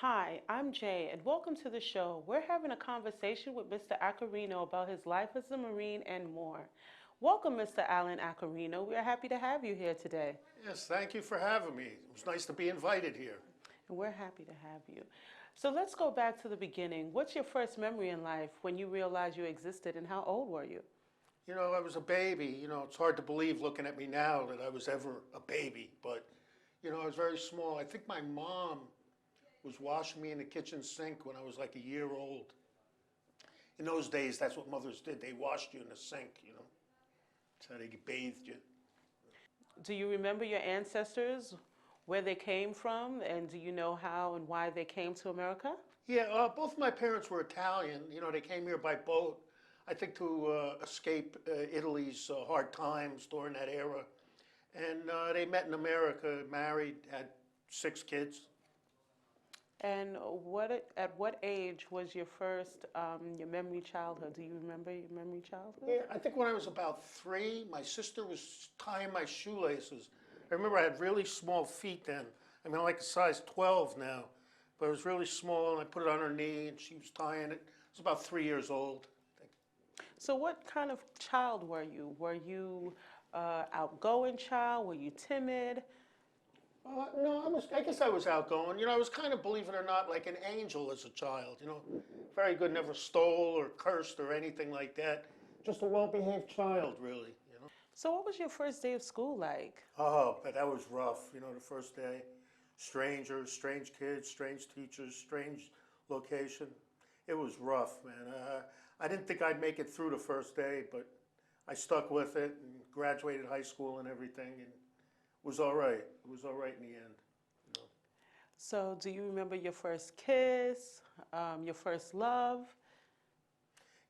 Hi, I'm Jay, and welcome to the show. We're having a conversation with Mr. Acarino about his life as a Marine and more. Welcome, Mr. Alan Acarino. We are happy to have you here today, Yes, thank you for having me. It was nice to be invited here. and we're happy to have you. So let's go back to the beginning. What's your first memory in life when you realized you existed, and how old were you? I was a baby. It's hard to believe looking at me now that I was ever a baby, but, I was very small. I think my mom was washing me in the kitchen sink when I was like a year old. In those days, that's what mothers did. They washed you in the sink. That's how they bathed you. Do you remember your ancestors, where they came from, and do you know how and why they came to America? Yeah, both my parents were Italian. They came here by boat, I think to escape Italy's hard times during that era. And they met in America, married, had 6 kids. And at what age was your first, your memory childhood? Do you remember your memory childhood? Yeah, I think when I was about 3, my sister was tying my shoelaces. I remember I had really small feet then. I mean, I'm like a size 12 now, but it was really small, and I put it on her knee, and she was tying it. I was about 3 years old, I think. So what kind of child were you? Were you outgoing child? Were you timid? No, I guess I was outgoing. I was kind of, believe it or not, like an angel as a child. Very good, never stole or cursed or anything like that. Just a well-behaved child, really. So what was your first day of school like? Oh, but that was rough. The first day, strangers, strange kids, strange teachers, strange location. It was rough, man. I didn't think I'd make it through the first day, but I stuck with it and graduated high school and everything, and was all right. It was all right in the end. So do you remember your first kiss, your first love?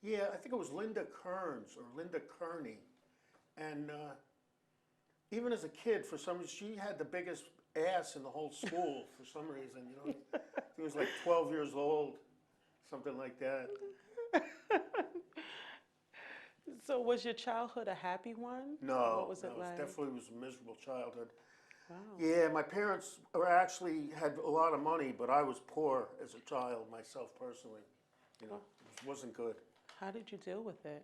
Yeah, I think it was Linda Kearns or Linda Kearney, and even as a kid, for some reason, she had the biggest ass in the whole school for some reason. She was like 12 years old, something like that. So was your childhood a happy one? What No, was no, it it like? definitely was a miserable childhood. Wow. Yeah, my parents were actually had a lot of money, but I was poor as a child myself personally. Well, It wasn't good. how did you deal with it?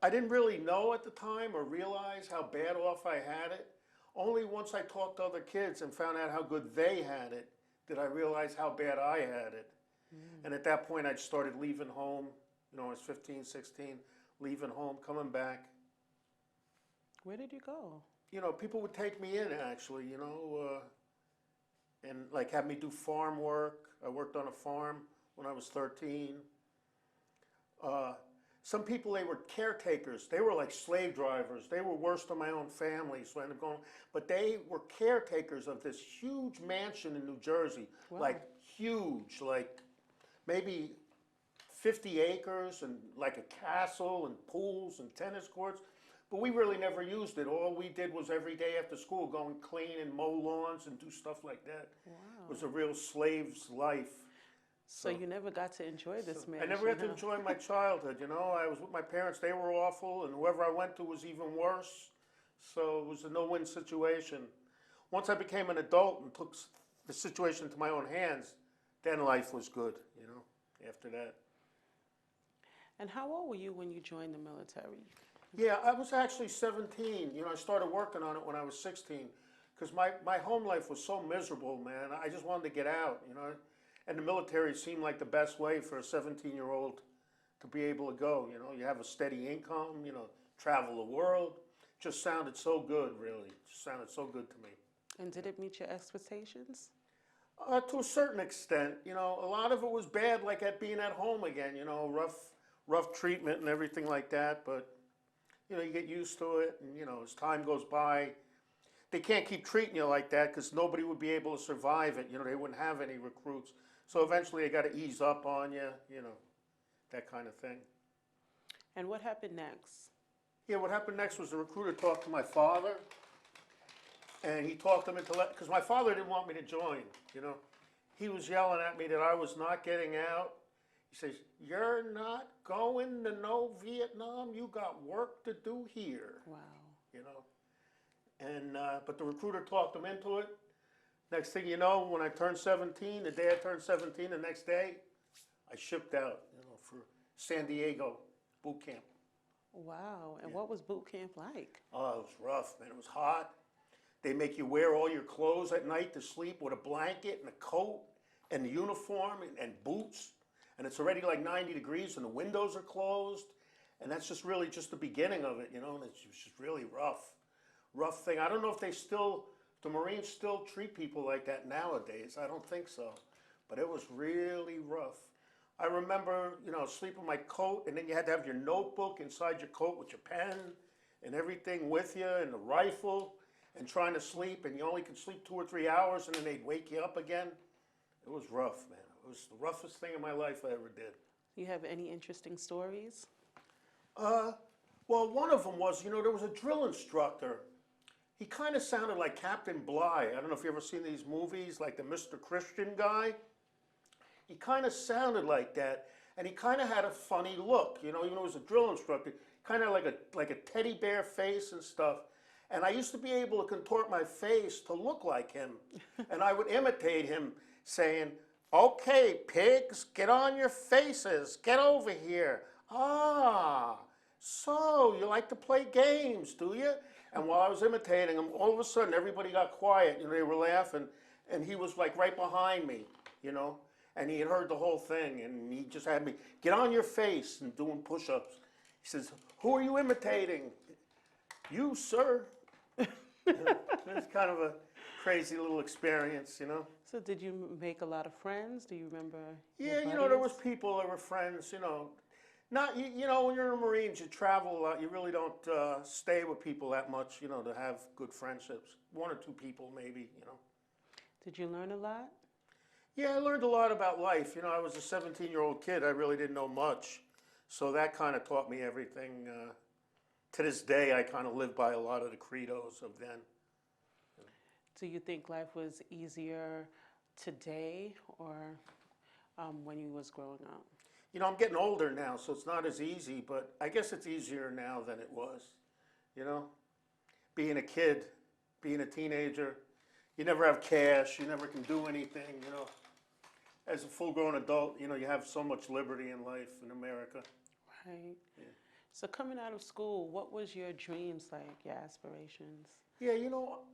I didn't really know at the time or realize how bad off I had it. Only once I talked to other kids and found out how good they had it did I realize how bad I had it. And at that point, I started leaving home. I was 15, 16, leaving home, coming back. Where did you go? People would take me in actually, and like have me do farm work. I worked on a farm when I was 13. Uh, some people, they were caretakers. They were like slave drivers. They were worse than my own family, so I ended up going. But they were caretakers of this huge mansion in New Jersey, Wow. like huge, like maybe 50 acres and like a castle and pools and tennis courts. But we really never used it. All we did was every day after school go and clean and mow lawns and do stuff like that. It was Wow. a real slave's life. So So, you never got to enjoy so this I never mansion, got to huh? enjoy my childhood. I was with my parents. They were awful, and whoever I went to was even worse. So it was a no-win situation. Once I became an adult and took the situation into my own hands, then life was good, after that. And how old were you when you joined the military? Yeah, I was actually 17. I started working on it when I was 16 because my home life was so miserable, man. I just wanted to get out. And the military seemed like the best way for a 17-year-old to be able to go. You have a steady income, travel the world. Just sounded so good, really. Just sounded so good to me. And did it meet your expectations? To a certain extent, a lot of it was bad, like at being at home again, rough treatment and everything like that. But you get used to it, and as time goes by, they can't keep treating you like that because nobody would be able to survive it. They wouldn't have any recruits. So eventually they got to ease up on you, that kind of thing. And what happened next? Yeah, what happened next was the recruiter talked to my father, and he talked him into because my father didn't want me to join. He was yelling at me that I was not getting out. He says, "You're not going to no Vietnam. You got work to do here." Wow. You know. And but the recruiter talked him into it, Next thing you know, when I turned 17, the day I turned 17, the next day, I shipped out, for San Diego boot camp. Wow. And Yeah. what was boot camp like? Oh, it was rough, man. It was hot. They make you wear all your clothes at night to sleep with a blanket and a coat and the uniform and boots. And it's already like 90 degrees and the windows are closed. And that's just really just the beginning of it, and it's just really rough thing. I don't know if the Marines still treat people like that nowadays. I don't think so. But it was really rough. I remember, sleeping in my coat, and then you had to have your notebook inside your coat with your pen and everything with you, and the rifle, and trying to sleep, and you only could sleep 2 or 3 hours, and then they'd wake you up again. It was rough, man. It was the roughest thing in my life I ever did. Do you have any interesting stories? Well, one of them was, there was a drill instructor. He kind of sounded like Captain Bligh. I don't know if you've ever seen these movies, like the Mr. Christian guy. He kind of sounded like that, and he kind of had a funny look, even though he was a drill instructor, kind of like a teddy bear face and stuff. And I used to be able to contort my face to look like him, and I would imitate him saying, "Okay, pigs, get on your faces, get over here. Ah, so you like to play games, do you?" And while I was imitating him, all of a sudden everybody got quiet, they were laughing, and he was like right behind me, and he had heard the whole thing, and he just had me get on your face and doing push-ups. He says, "Who are you imitating?" "You, sir." It's kind of a crazy little experience, So did you make a lot of friends? Do you remember? Yeah, your there was buddies? people that were friends, Not, when you're in the Marines, you travel a lot. You really don't stay with people that much, to have good friendships. 1 or 2 people maybe, Did you learn a lot? Yeah, I learned a lot about life. I was a 17-year-old kid. I really didn't know much. So that kind of taught me everything. To this day, I kind of live by a lot of the credos of then. Do you think life was easier today or when you was growing up? I'm getting older now, so it's not as easy, but I guess it's easier now than it was. Being a kid, being a teenager, you never have cash, you never can do anything, As a full-grown adult, you have so much liberty in life in America. Right. Yeah. So coming out of school, what was your dreams like, your aspirations? Yeah,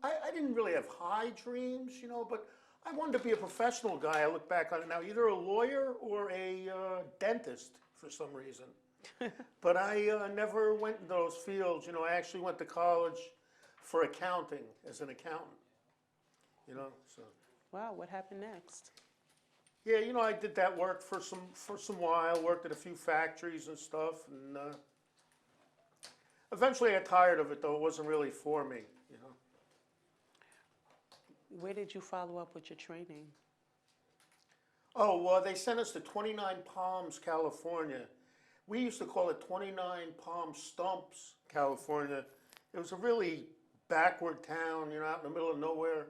I didn't really have high dreams, but I wanted to be a professional guy. I look back on it now, either a lawyer or a dentist for some reason. But I never went into those fields. I actually went to college for accounting as an accountant. So. Wow, what happened next? Yeah, I did that work for some while. Worked at a few factories and stuff, and eventually I got tired of it. Though it wasn't really for me. Where did you follow up with your training? Oh, well, they sent us to 29 Palms, California. We used to call it 29 Palm Stumps, California. It was a really backward town, out in the middle of nowhere.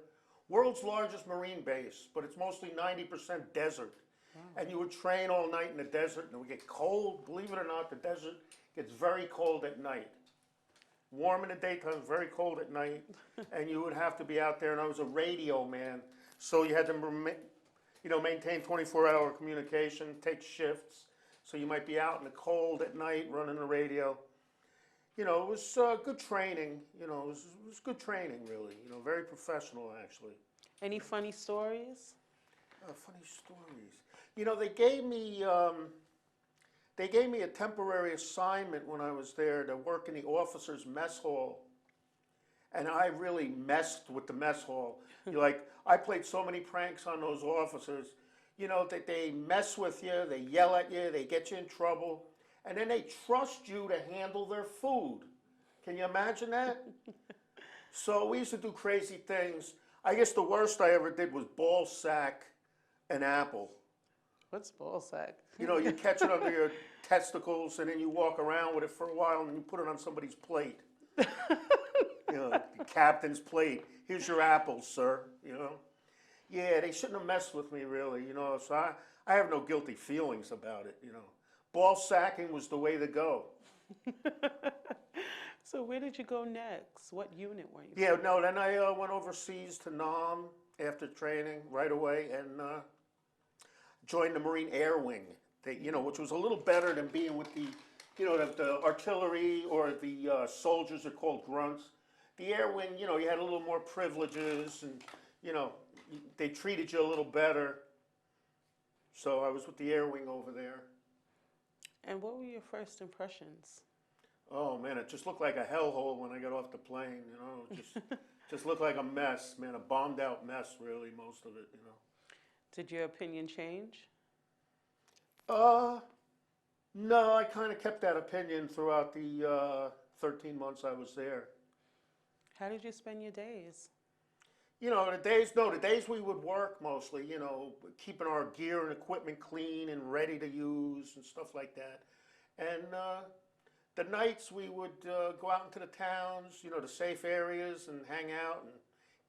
World's largest Marine base, but it's mostly 90% desert. Wow. And you would train all night in the desert, and it would get cold. Believe it or not, the desert gets very cold at night. Warm in the daytime, very cold at night, and you would have to be out there. And I was a radio man, so you had to, maintain 24-hour communication, take shifts. So you might be out in the cold at night running the radio. It was good training. It was good training, really. Very professional, actually. Any funny stories? Funny stories. They gave me a temporary assignment when I was there to work in the officers' mess hall. And I really messed with the mess hall. I played so many pranks on those officers. That they mess with you, they yell at you, they get you in trouble, and then they trust you to handle their food. Can you imagine that? So we used to do crazy things. I guess the worst I ever did was ball sack an apple. What's ball sack? You catch it under your testicles, and then you walk around with it for a while, and you put it on somebody's plate. The captain's plate. "Here's your apple, sir." Yeah, they shouldn't have messed with me, really. So I have no guilty feelings about it. Ball sacking was the way to go. So where did you go next? What unit were you? Yeah, no. Then I went overseas to Nam. after training right away and joined the Marine Air Wing. They, which was a little better than being with the artillery or the soldiers are called grunts. The Air Wing, you had a little more privileges and, you know, they treated you a little better. So I was with the Air Wing over there. And what were your first impressions? Oh man, it just looked like a hellhole when I got off the plane. It just looked like a mess, man, a bombed out mess, really, most of it. Did your opinion change? Uh, no, I kind of kept that opinion throughout the 13 months I was there. How did you spend your days? The days we would work mostly, keeping our gear and equipment clean and ready to use and stuff like that. And the nights we would go out into the towns, the safe areas and hang out and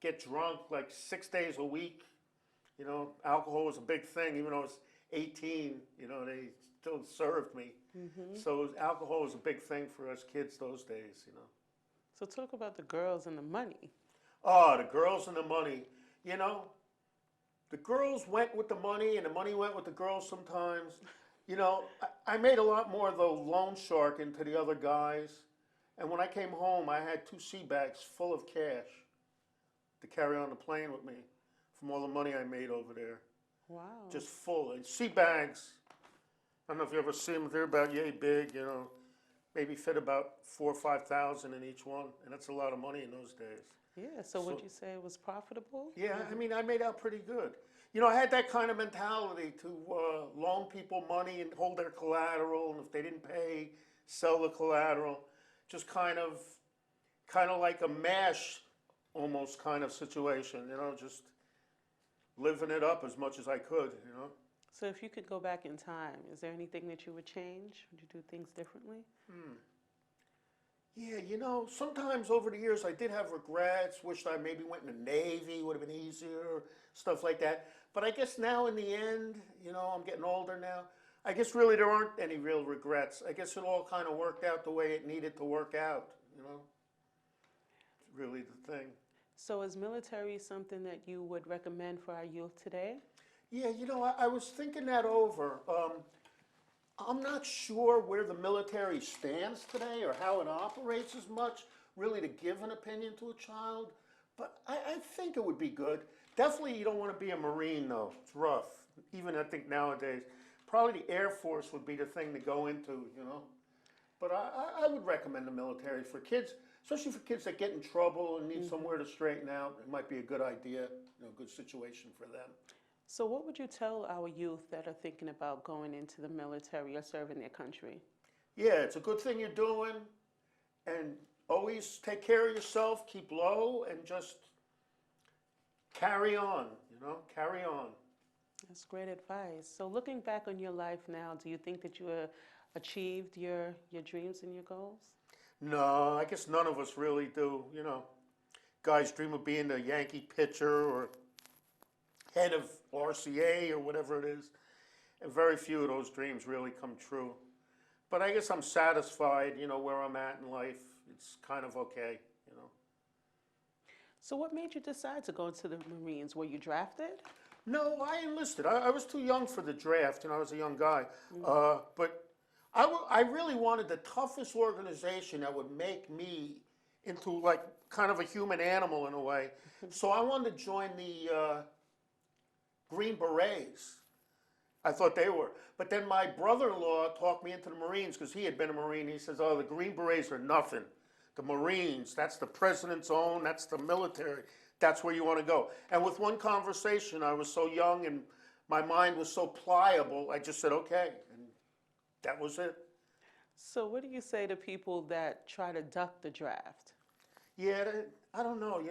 get drunk like 6 days a week. Alcohol was a big thing, even though I was 18, they still served me. So alcohol was a big thing for us kids those days. So talk about the girls and the money. Oh, the girls and the money. The girls went with the money and the money went with the girls sometimes. I made a lot more of the loan shark into the other guys. And when I came home, I had 2 sea bags full of cash to carry on the plane with me from all the money I made over there. Wow. Just full. And sea bags, I don't know if you ever see them, they're about yay big, maybe fit about 4,000 or 5,000 in each one. And that's a lot of money in those days. Yeah, so would you say it was profitable? Yeah, I mean, I made out pretty good. I had that kind of mentality to loan people money and hold their collateral, and if they didn't pay, sell the collateral. Just kind of like a MASH almost kind of situation, just living it up as much as I could. So if you could go back in time, is there anything that you would change? Would you do things differently? Yeah, sometimes over the years I did have regrets, wished I maybe went in the Navy, would have been easier, stuff like that. But I guess now in the end, I'm getting older now, I guess really there aren't any real regrets. I guess it all kind of worked out the way it needed to work out, It's really the thing. So is military something that you would recommend for our youth today? Yeah, I was thinking that over. I'm not sure where the military stands today or how it operates as much, really to give an opinion to a child, but I think it would be good. Definitely you don't want to be a Marine though, it's rough. Even I think nowadays, probably the Air Force would be the thing to go into, But I would recommend the military for kids, especially for kids that get in trouble and need somewhere to straighten out. It might be a good idea, good situation for them. So what would you tell our youth that are thinking about going into the military or serving their country? Yeah, it's a good thing you're doing, and always take care of yourself, keep low, and just carry on, carry on. That's great advice. So looking back on your life now, do you think that you achieved your dreams and your goals? No, I guess none of us really do, Guys dream of being a Yankee pitcher or head of RCA or whatever it is, and very few of those dreams really come true. But I guess I'm satisfied, where I'm at in life. It's kind of okay. So what made you decide to go into the Marines? Were you drafted? No, I enlisted. I was too young for the draft, I was a young guy. But I really wanted the toughest organization that would make me into like kind of a human animal in a way. So I wanted to join the Green Berets. I thought they were. But then my brother-in-law talked me into the Marines because he had been a Marine. He says, oh, the Green Berets are nothing. The Marines, that's the president's own, that's the military. That's where you want to go. And with one conversation, I was so young and my mind was so pliable, I just said, okay. And that was it. So what do you say to people that try to duck the draft? Yeah, I don't know,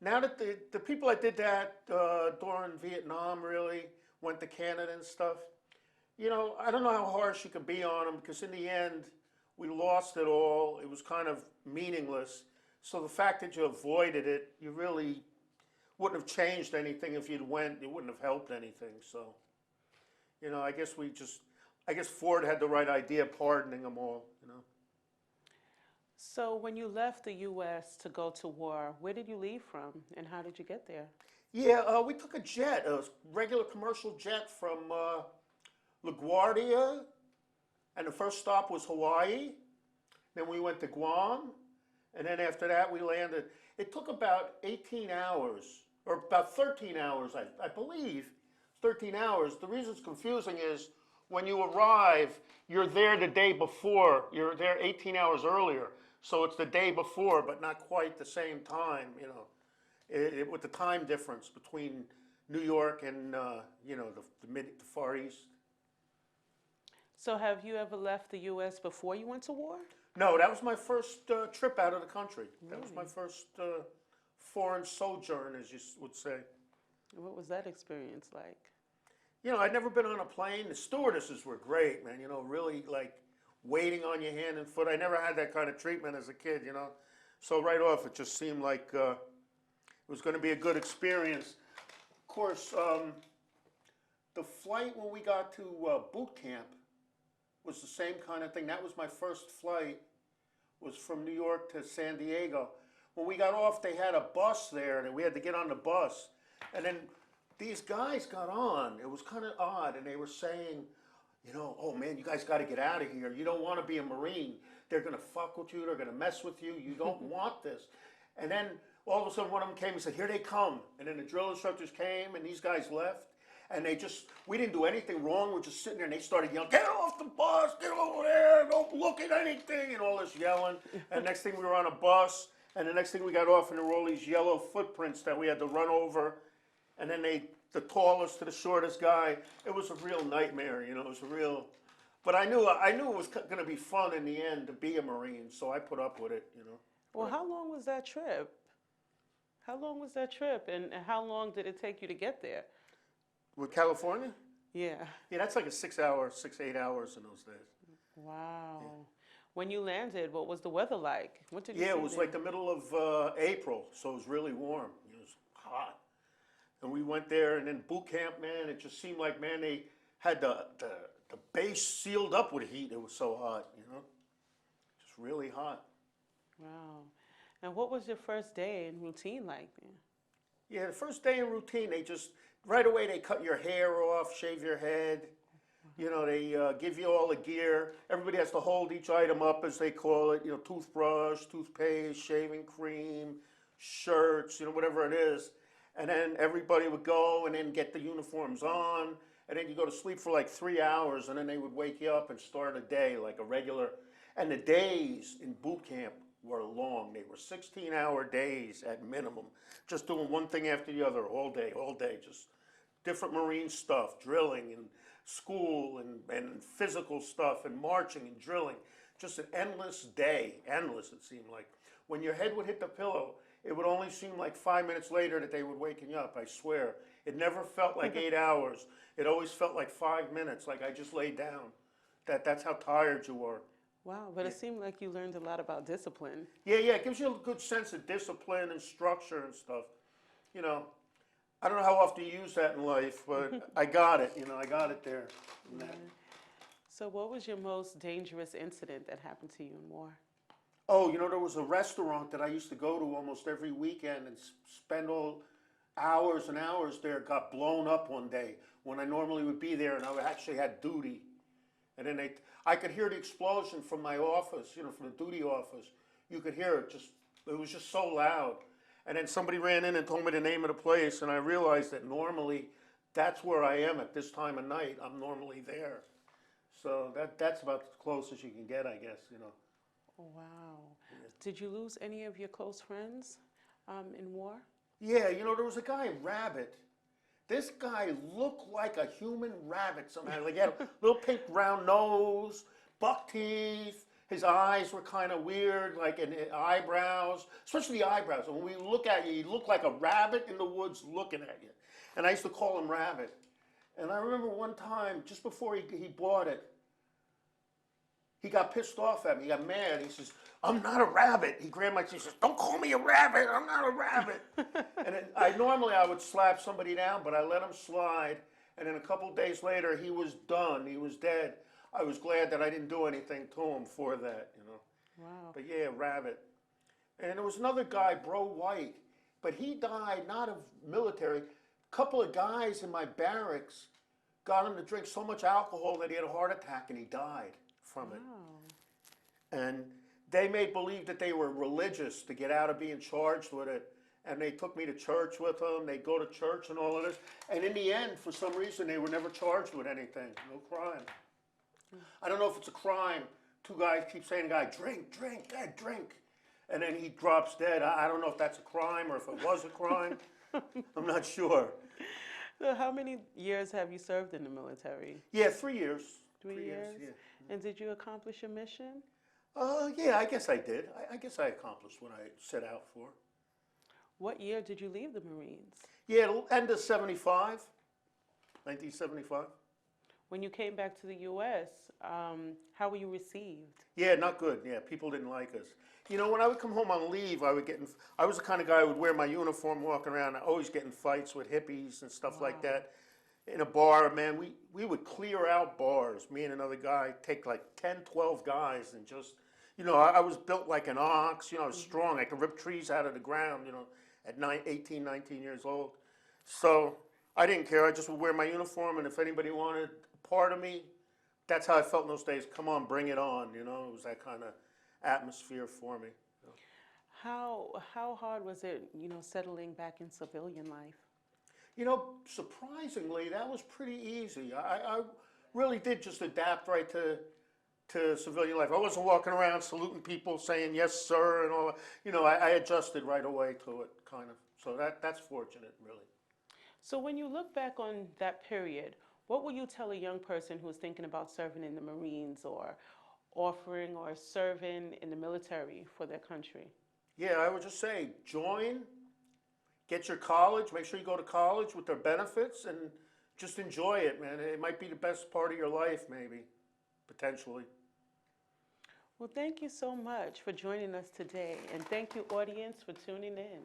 Now that the people that did that during Vietnam really went to Canada and stuff, I don't know how harsh you could be on them because in the end, we lost it all. It was kind of meaningless. So the fact that you avoided it, you really wouldn't have changed anything if you'd went. It wouldn't have helped anything. So, I guess Ford had the right idea pardoning them all, So when you left the U.S. to go to war, where did you leave from and how did you get there? Yeah, we took a jet, a regular commercial jet from LaGuardia, and the first stop was Hawaii. Then we went to Guam, and then after that we landed. It took about 18 hours, or about 13 hours, I believe. 13 hours. The reason it's confusing is when you arrive, you're there the day before. You're there 18 hours earlier. So it's the day before, but not quite the same time, with the time difference between New York and, the Far East. So have you ever left the U.S. before you went to war? No, that was my first trip out of the country. That was my Really? first foreign sojourn, as you would say. What was that experience like? I'd never been on a plane. The stewardesses were great, man. Really like waiting on your hand and foot. I never had that kind of treatment as a kid. So right off, it just seemed like it was going to be a good experience. Of course, the flight when we got to boot camp was the same kind of thing. That was my first flight, was from New York to San Diego. When we got off, they had a bus there, and we had to get on the bus. And then these guys got on. It was kind of odd, and they were saying, oh man, you guys got to get out of here. You don't want to be a Marine. They're going to fuck with you. They're going to mess with you. You don't want this. And then all of a sudden one of them came and said, here they come. And then the drill instructors came, and these guys left. And we didn't do anything wrong. We're just sitting there, and they started yelling, get off the bus, get over there, don't look at anything, and all this yelling. And next thing we were on a bus, and the next thing we got off, and there were all these yellow footprints that we had to run over. And then the tallest to the shortest guy, it was a real nightmare, it was a real, but I knew it was going to be fun in the end to be a Marine, so I put up with it. Well, how long was that trip? How long was that trip, and how long did it take you to get there? With California? Yeah. Yeah, that's like 6 to 8 hours in those days. Wow. Yeah. When you landed, what was the weather like? What did you see Yeah, it was there? like the middle of April, so it was really warm. It was hot. And we went there, and then boot camp, man, it just seemed like, man, they had the base sealed up with heat. It was so hot, just really hot. Wow. And what was your first day in routine like there? Yeah, the first day in routine, right away they cut your hair off, shave your head. They give you all the gear. Everybody has to hold each item up, as they call it. Toothbrush, toothpaste, shaving cream, shirts, whatever it is. And then everybody would go and then get the uniforms on. And then you go to sleep for like 3 hours, and then they would wake you up and start a day like a regular. And the days in boot camp were long. They were 16-hour days at minimum, just doing one thing after the other all day, just different Marine stuff, drilling and school and physical stuff and marching and drilling. Just an endless day, endless it seemed like. When your head would hit the pillow, it would only seem like 5 minutes later that they were waking you up, I swear. It never felt like 8 hours. It always felt like 5 minutes, like I just laid down. That's how tired you were. Wow, but it seemed like you learned a lot about discipline. Yeah, it gives you a good sense of discipline and structure and stuff. I don't know how often you use that in life, but I got it, I got it there. Yeah. So what was your most dangerous incident that happened to you in war? Oh, there was a restaurant that I used to go to almost every weekend and spend all hours and hours there. It got blown up one day when I normally would be there, and I actually had duty. And then I could hear the explosion from my office, from the duty office. You could hear it. It was just so loud. And then somebody ran in and told me the name of the place, and I realized that normally that's where I am at this time of night. I'm normally there. So that's about as close as you can get, I guess, Oh, wow. Yeah. Did you lose any of your close friends in war? Yeah, there was a guy, Rabbit. This guy looked like a human rabbit somehow. Like he had a little pink round nose, buck teeth. His eyes were kind of weird, like and eyebrows, especially the eyebrows. And when we look at you, you look like a rabbit in the woods looking at you. And I used to call him Rabbit. And I remember one time, just before he bought it, he got pissed off at me. He got mad. He says, I'm not a rabbit. He grabbed my teeth. He says, don't call me a rabbit. I'm not a rabbit. And then normally I would slap somebody down, but I let him slide. And then a couple days later, he was done. He was dead. I was glad that I didn't do anything to him for that, Wow. But yeah, Rabbit. And there was another guy, Bro White. but he died not of military. A couple of guys in my barracks got him to drink so much alcohol that he had a heart attack and he died from it. Wow. And they made believe that they were religious to get out of being charged with it. And they took me to church with them. They'd go to church and all of this. And in the end, for some reason, they were never charged with anything. No crime. I don't know if it's a crime. Two guys keep saying to the guy, drink, drink, Dad, drink. And then he drops dead. I don't know if that's a crime or if it was a crime. I'm not sure. So how many years have you served in the military? Yeah, 3 years. 3 years? Yeah. And did you accomplish your mission? Yeah, I guess I did. I guess I accomplished what I set out for. What year did you leave the Marines? Yeah, end of 75, 1975. When you came back to the U.S., how were you received? Yeah, not good. Yeah, people didn't like us. You know, when I would come home on leave, I was the kind of guy who would wear my uniform walking around, always getting fights with hippies and stuff like that. In a bar, man, we would clear out bars. Me and another guy take like 10, 12 guys and just, you know, I was built like an ox, you know, I was strong. I could rip trees out of the ground, you know, at 18, 19 years old. So I didn't care. I just would wear my uniform, and if anybody wanted a part of me, that's how I felt in those days. Come on, bring it on, you know. It was that kind of atmosphere for me. How hard was it, you know, settling back in civilian life? You know, surprisingly, that was pretty easy. I really did just adapt right to civilian life. I wasn't walking around saluting people, saying yes, sir, and all that. You know, I adjusted right away to it, kind of. So that's fortunate, really. So when you look back on that period, what would you tell a young person who is thinking about serving in the Marines or offering or serving in the military for their country? Yeah, I would just say join, get your college, make sure you go to college with their benefits, and just enjoy it, man. It might be the best part of your life, maybe, potentially. Well, thank you so much for joining us today, and thank you, audience, for tuning in.